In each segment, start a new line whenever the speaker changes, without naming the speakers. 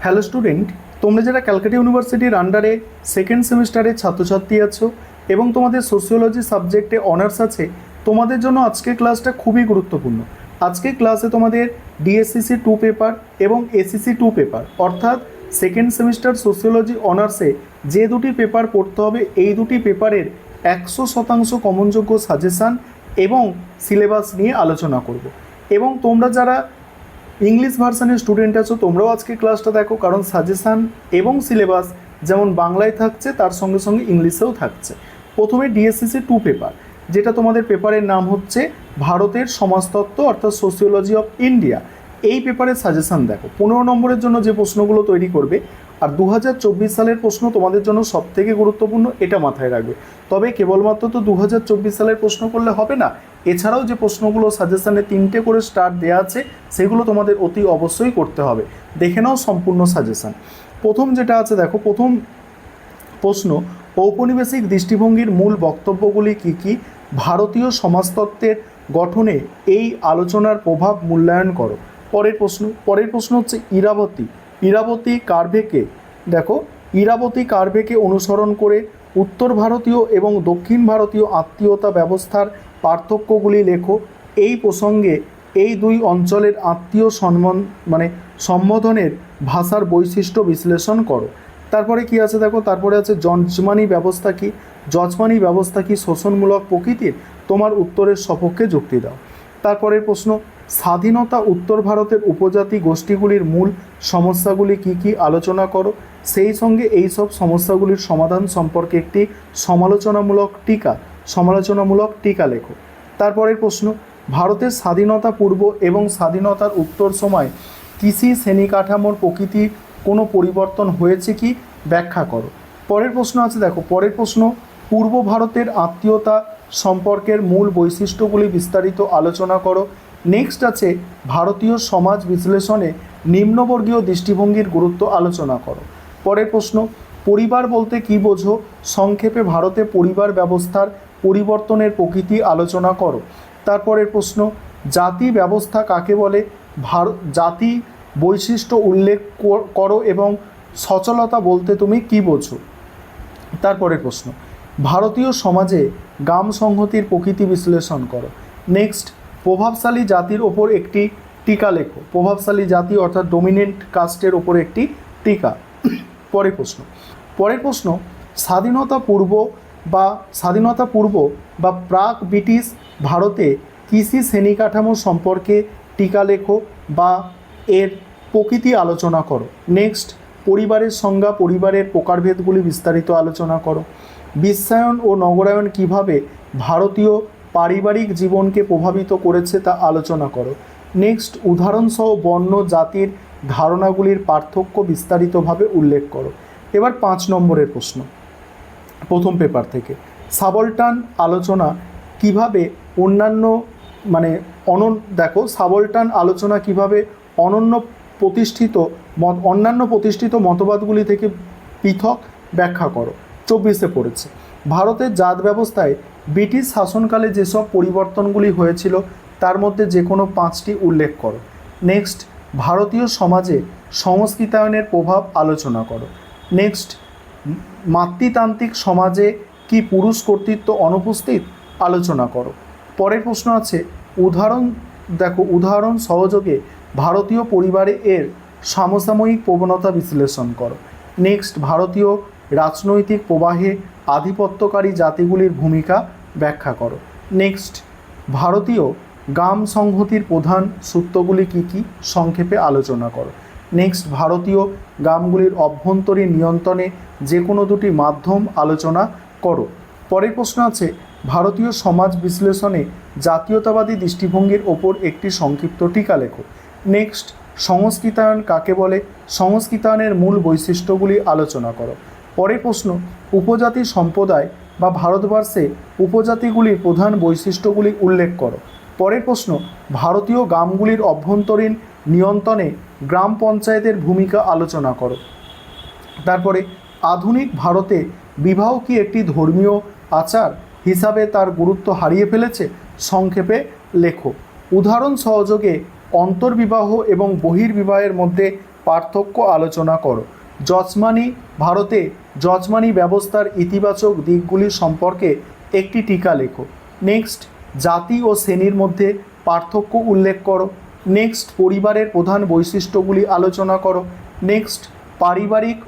Hello student, তোমরা যারা ক্যালকাটা ইউনিভার্সিটির আন্ডারে সেকেন্ড সেমিস্টারের ছাত্রছাত্রী আছো এবং তোমাদের সোশিওলজি সাবজেক্টে অনার্স আছে, তোমাদের জন্য আজকের ক্লাসটা খুবই গুরুত্বপূর্ণ। আজকের ক্লাসে তোমাদের ডিএসসিসি 2 পেপার এবং এসিসি 2 পেপার অর্থাৎ সেকেন্ড সেমিস্টার সোশিওলজি অনার্সে যে দুটি পেপার পড়তে হবে এই দুটি পেপারের 100% কমনযোগ্য সাজেশান এবং সিলেবাস নিয়ে আলোচনা করব। এবং তোমরা যারা ইংলিশ ভার্সানের স্টুডেন্ট আছো তোমরাও আজকে ক্লাসটা দেখো, কারণ সাজেশান এবং সিলেবাস যেমন বাংলায় থাকছে তার সঙ্গে সঙ্গে ইংলিশেও থাকছে। প্রথমে ডিএসসিসি 2 পেপার, যেটা তোমাদের পেপারের নাম হচ্ছে ভারতের সমাজতত্ত্ব অর্থাৎ সোশিওলজি অফ ইন্ডিয়া। এই পেপারের সাজেশান দেখো, 15 নম্বরের জন্য যে প্রশ্নগুলো তৈরি করবে, আর 2024 সালের প্রশ্ন তোমাদের জন্য সবথেকে গুরুত্বপূর্ণ, এটা মাথায় রাখবে। তবে কেবলমাত্র তো 2024 সালের প্রশ্ন করলে হবে না, এছাড়াও যে প্রশ্নগুলো সাজেশানে 3টে করে স্টার দেওয়া আছে সেগুলো তোমাদের অতি অবশ্যই করতে হবে। দেখে নাও সম্পূর্ণ সাজেশান। প্রথম যেটা আছে দেখো, প্রথম প্রশ্ন, ঔপনিবেশিক দৃষ্টিভঙ্গির মূল বক্তব্যগুলি কী কী? ভারতীয় সমাজতত্ত্বের গঠনে এই আলোচনার প্রভাব মূল্যায়ন করো। পরের প্রশ্ন হচ্ছে ইরাবতী কার্ভেকে দেখো, ইরাবতী কার্ভেকে অনুসরণ করে উত্তর ভারতীয় এবং দক্ষিণ ভারতীয় আত্মীয়তা ব্যবস্থার পার্থক্যগুলি লেখো। এই প্রসঙ্গে এই দুই অঞ্চলের আত্মীয় সম্বোধনের ভাষার বৈশিষ্ট্য বিশ্লেষণ করো। তারপরে কি আছে দেখো, তারপরে আছে যজমানি ব্যবস্থা কি শোষণমূলক প্রকৃতির? তোমার উত্তরের সপক্ষে যুক্তি দাও। তারপরের প্রশ্ন, স্বাধীনতা উত্তর ভারতের উপজাতি গোষ্ঠীগুলির মূল সমস্যাগুলি কি কি আলোচনা করো। সেই সঙ্গে এই সব সমস্যাগুলির সমাধান সম্পর্কে একটি সমালোচনামূলক টিকা লেখো। তারপরের প্রশ্ন, ভারতের স্বাধীনতা পূর্ব এবং স্বাধীনতার উত্তর সময় কৃষি শ্রেণী কাঠামোর প্রকৃতির কোনো পরিবর্তন হয়েছে কি, ব্যাখ্যা করো। পরের প্রশ্ন আছে দেখো, পরের প্রশ্ন, পূর্ব ভারতের আত্মীয়তা সম্পর্কের মূল বৈশিষ্ট্যগুলি বিস্তারিত আলোচনা করো। নেক্সট আছে ভারতীয় সমাজ বিশ্লেষণে নিম্নবর্গীয় দৃষ্টিভঙ্গির গুরুত্ব আলোচনা করো। পরের প্রশ্ন, পরিবার বলতে কী বোঝো? সংক্ষেপে ভারতে পরিবার ব্যবস্থার পরিবর্তনের প্রকৃতি আলোচনা করো। তারপরের প্রশ্ন, জাতি ব্যবস্থা কাকে বলে? জাতি বৈশিষ্ট্য উল্লেখ করো এবং সচলতা বলতে তুমি কী বোঝো? তারপরের প্রশ্ন, ভারতীয় সমাজে গ্রাম সংহতির প্রকৃতি বিশ্লেষণ করো। নেক্সট, প্রভাবশালী জাতির ওপর একটি টিকা লেখো। প্রভাবশালী জাতি অর্থাৎ ডোমিনেন্ট কাস্টের ওপর একটি টিকা। পরের প্রশ্ন, স্বাধীনতা পূর্ব বা প্রাক ব্রিটিশ ভারতে কৃষি শ্রেণী কাঠামো সম্পর্কে টিকা লেখো বা এর প্রকৃতি আলোচনা করো। নেক্সট, পরিবারের সংজ্ঞা, পরিবারের প্রকারভেদগুলি বিস্তারিত আলোচনা করো। বিশ্বায়ন ও নগরায়ন কিভাবে ভারতীয় পারিবারিক জীবনকে প্রভাবিত করেছে তা আলোচনা করো। নেক্সট, উদাহরণসহ বর্ণ জাতির ধারণাগুলির পার্থক্য বিস্তারিতভাবে উল্লেখ করো। এবার 5 নম্বরের প্রশ্ন, প্রথম পেপার থেকে, সাবলটান আলোচনা কিভাবে সাবলটান আলোচনা কিভাবে অন্যান্য প্রতিষ্ঠিত মতবাদগুলি থেকে পৃথক, ব্যাখ্যা করো। 24-এ পড়েছে, ভারতের জাত ব্যবস্থায় ব্রিটিশ শাসনকালে যেসব পরিবর্তনগুলি হয়েছিল তার মধ্যে যে কোনো 5টি উল্লেখ করো। নেক্সট, ভারতীয় সমাজে সংস্কৃতায়নের প্রভাব আলোচনা করো। নেক্সট, মাতৃতান্ত্রিক সমাজে কি পুরুষ কর্তৃত্ব অনুপস্থিত, আলোচনা করো। পরের প্রশ্ন আছে, উদাহরণ সহযোগে ভারতীয় পরিবারে এর সমসাময়িক প্রবণতা বিশ্লেষণ করো। নেক্সট, ভারতীয় রাজনৈতিক প্রবাহে আধিপত্যকারী জাতিগুলির ভূমিকা ব্যাখ্যা করো। নেক্সট, ভারতীয় গ্রাম সংহতির প্রধান সূত্রগুলি কী কী, সংক্ষেপে আলোচনা করো। নেক্সট, ভারতীয় গ্রামগুলির অভ্যন্তরীণ নিয়ন্ত্রণে যে কোনো দুটি মাধ্যম আলোচনা করো। পরের প্রশ্ন আছে, ভারতীয় সমাজ বিশ্লেষণে জাতীয়তাবাদী দৃষ্টিভঙ্গির ওপর একটি সংক্ষিপ্ত টিকা লেখো। নেক্সট, সংস্কৃতায়ন কাকে বলে? সংস্কৃতায়নের মূল বৈশিষ্ট্যগুলি আলোচনা করো। পরের প্রশ্ন, উপজাতি সম্প্রদায় বা ভারতবর্ষে উপজাতিগুলির প্রধান বৈশিষ্ট্যগুলি উল্লেখ করো। পরের প্রশ্ন, ভারতীয় গ্রামগুলির অভ্যন্তরীণ নিয়ন্ত্রণে গ্রাম পঞ্চায়েতের ভূমিকা আলোচনা করো। তারপরে, আধুনিক ভারতে বিবাহ কি একটি ধর্মীয় আচার হিসাবে তার গুরুত্ব হারিয়ে ফেলেছে, সংক্ষেপে লেখো। উদাহরণ সহযোগে অন্তর্বিবাহ এবং বহির্বিবাহের মধ্যে পার্থক্য আলোচনা করো। যজমানি ভারতে যজমানি ব্যবস্থার ইতিবাচক দিকগুলি সম্পর্কে একটি টিকা লেখো। নেক্সট, জাতি ও শ্রেণীর মধ্যে পার্থক্য উল্লেখ করো। নেক্সট, পরিবারের প্রধান বৈশিষ্ট্যগুলি আলোচনা করো। নেক্সট, পারিবারিক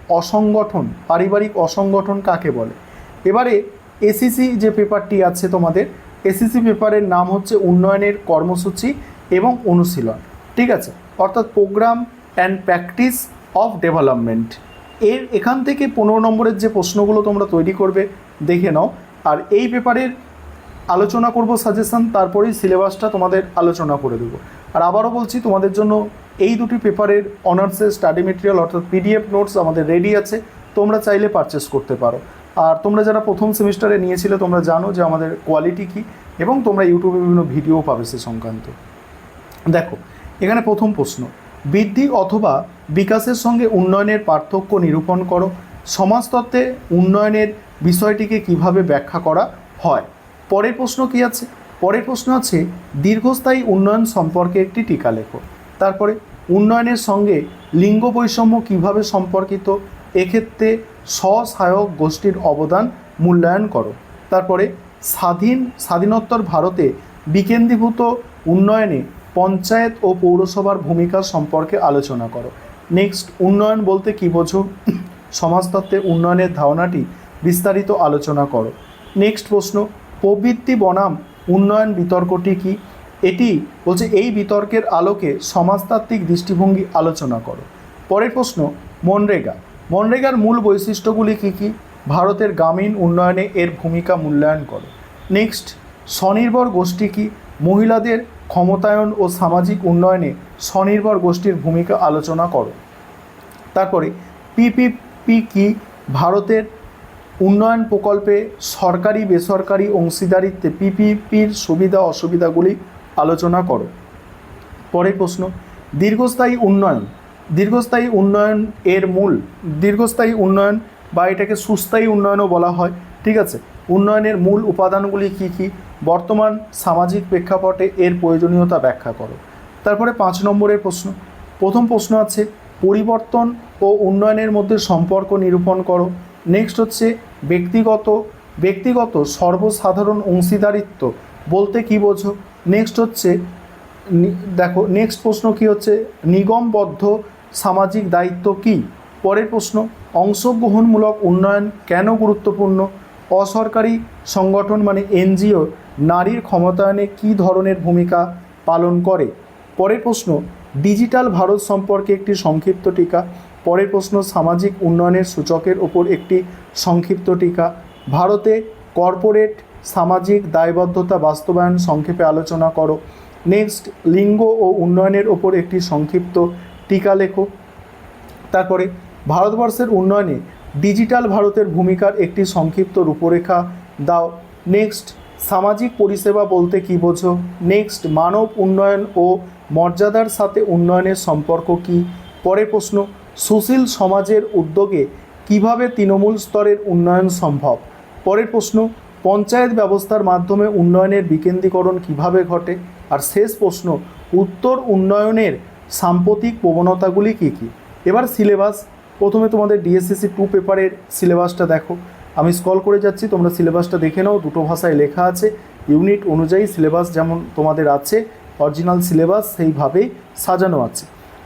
অসংগঠন কাকে বলে। এবারে এসিসি যে পেপারটি আছে তোমাদের, এসিসি পেপারের নাম হচ্ছে উন্নয়নের কর্মসূচি এবং অনুশীলন, ঠিক আছে, অর্থাৎ programme and practice of development. এখান থেকে 15 নম্বরের যে প্রশ্নগুলো তোমরা তৈরি করবে দেখে নাও। আর এই পেপারের আলোচনা করব সাজেশন, তারপরেই সিলেবাসটা তোমাদের আলোচনা করে দেবো। আর আবারও বলছি, তোমাদের জন্য এই দুটি পেপারের অনার্সের স্টাডি মেটেরিয়াল অর্থাৎ পিডিএফ নোটস আমাদের রেডি আছে, তোমরা চাইলে পারচেস করতে পারো। আর তোমরা যারা প্রথম সেমিস্টারে নিয়েছিলে তোমরা জানো যে আমাদের কোয়ালিটি কী, এবং তোমরা ইউটিউবে বিভিন্ন ভিডিও পাবে সে সংক্রান্ত। দেখো এখানে প্রথম প্রশ্ন, বৃদ্ধি অথবা বিকাশের সঙ্গে উন্নয়নের পার্থক্য নিরূপণ করো। সমাজতত্ত্বে উন্নয়নের বিষয়টিকে কিভাবে ব্যাখ্যা করা হয়। পরের প্রশ্ন কি আছে? পরের প্রশ্ন আছে দীর্ঘস্থায়ী উন্নয়ন সম্পর্কে একটি টিকা লেখো। তারপরে উন্নয়নের সঙ্গে লিঙ্গ বৈষম্য কিভাবে সম্পর্কিত, এক্ষেত্রে স্বসহায়ক গোষ্ঠীর অবদান মূল্যায়ন করো। তারপরে স্বাধীনোত্তর ভারতে বিকেন্দ্রীভূত উন্নয়নে পঞ্চায়েত ও পৌরসভার ভূমিকা সম্পর্কে আলোচনা করো। নেক্সট, উন্নয়ন বলতে কী বোঝো? সমাজতত্ত্বে উন্নয়নের ধারণাটি বিস্তারিত আলোচনা করো। নেক্সট প্রশ্ন, প্রবৃত্তি বনাম উন্নয়ন বিতর্কটি কী? এটি বলছে এই বিতর্কের আলোকে সমাজতাত্ত্বিক দৃষ্টিভঙ্গি আলোচনা করো। পরের প্রশ্ন, মনরেগার মূল বৈশিষ্ট্যগুলি কী কী? ভারতের গ্রামীণ উন্নয়নে এর ভূমিকা মূল্যায়ন করো। নেক্সট, স্বনির্ভর গোষ্ঠী কী? মহিলাদের ক্ষমতায়ন ও সামাজিক উন্নয়নে স্বনির্ভর গোষ্ঠীর ভূমিকা আলোচনা করো। তারপরে পিপিপি কি? ভারতের উন্নয়ন প্রকল্পে সরকারি বেসরকারি অংশীদারিত্বে পিপিপির সুবিধা অসুবিধাগুলি আলোচনা করো। পরের প্রশ্ন, দীর্ঘস্থায়ী উন্নয়ন বা এটাকে সুস্থায়ী উন্নয়নও বলা হয়, ঠিক আছে। উন্নয়নের মূল উপাদানগুলি কী কী? বর্তমান সামাজিক প্রেক্ষাপটে এর প্রয়োজনীয়তা ব্যাখ্যা করো। তারপরে 5 নম্বরের প্রশ্ন, প্রথম প্রশ্ন আছে পরিবর্তন ও উন্নয়নের মধ্যে সম্পর্ক নিরূপণ করো। নেক্সট হচ্ছে ব্যক্তিগত সর্বসাধারণ অংশীদারিত্ব বলতে কী বোঝো। নেক্সট হচ্ছে দেখো নেক্সট প্রশ্ন কি হচ্ছে, নিগমবদ্ধ সামাজিক দায়িত্ব কী? পরের প্রশ্ন, অংশগ্রহণমূলক উন্নয়ন কেন গুরুত্বপূর্ণ? অসরকারি সংগঠন মানে এনজিও নারীর ক্ষমতায়নে কী ধরনের ভূমিকা পালন করে? পরের প্রশ্ন, ডিজিটাল ভারত সম্পর্কে একটি সংক্ষিপ্ত টিকা। পরের প্রশ্ন, সামাজিক উন্নয়নের সূচকের ওপর একটি সংক্ষিপ্ত টিকা। ভারতে কর্পোরেট সামাজিক দায়বদ্ধতা বাস্তবায়ন সংক্ষেপে আলোচনা করো। নেক্সট, লিঙ্গ ও উন্নয়নের ওপর একটি সংক্ষিপ্ত টিকা লেখো। তারপরে ভারতবর্ষের উন্নয়নে ডিজিটাল ভারতের ভূমিকার একটি সংক্ষিপ্ত রূপরেখা দাও। নেক্সট, সামাজিক পরিষেবা বলতে কী বোঝো? নেক্সট, মানব উন্নয়ন ও মর্যাদার সাথে উন্নয়নের সম্পর্ক কী? পরের প্রশ্ন, সুশীল সমাজের উদ্যোগে কিভাবে তৃণমূল স্তরের উন্নয়ন সম্ভব? পরের প্রশ্ন, পঞ্চায়েত ব্যবস্থার মাধ্যমে উন্নয়নের বিকেন্দ্রীকরণ কিভাবে ঘটে? আর শেষ প্রশ্ন, উত্তর উন্নয়নের সাম্প্রতিক প্রবণতাগুলি কী কী? এবার সিলেবাস, প্রথমে তোমাদের ডিএসসিসি 2 পেপারের সিলেবাসটা দেখো। আমি স্ক্রল করে যাচ্ছি, তোমরা সিলেবাসটা দেখে নাও, দুটো ভাষায় লেখা আছে। ইউনিট অনুযায়ী সিলেবাস যেমন তোমাদের আছে অরিজিনাল সিলেবাস সেইভাবেই সাজানো আছে।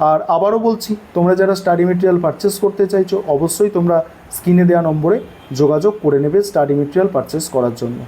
আর আবারও বলছি, তোমরা যারা স্টাডি মেটেরিয়াল পারচেস করতে চাইছো অবশ্যই তোমরা স্ক্রিনে দেওয়া নম্বরে যোগাযোগ করে নেবে স্টাডি মেটেরিয়াল পারচেস করার জন্য।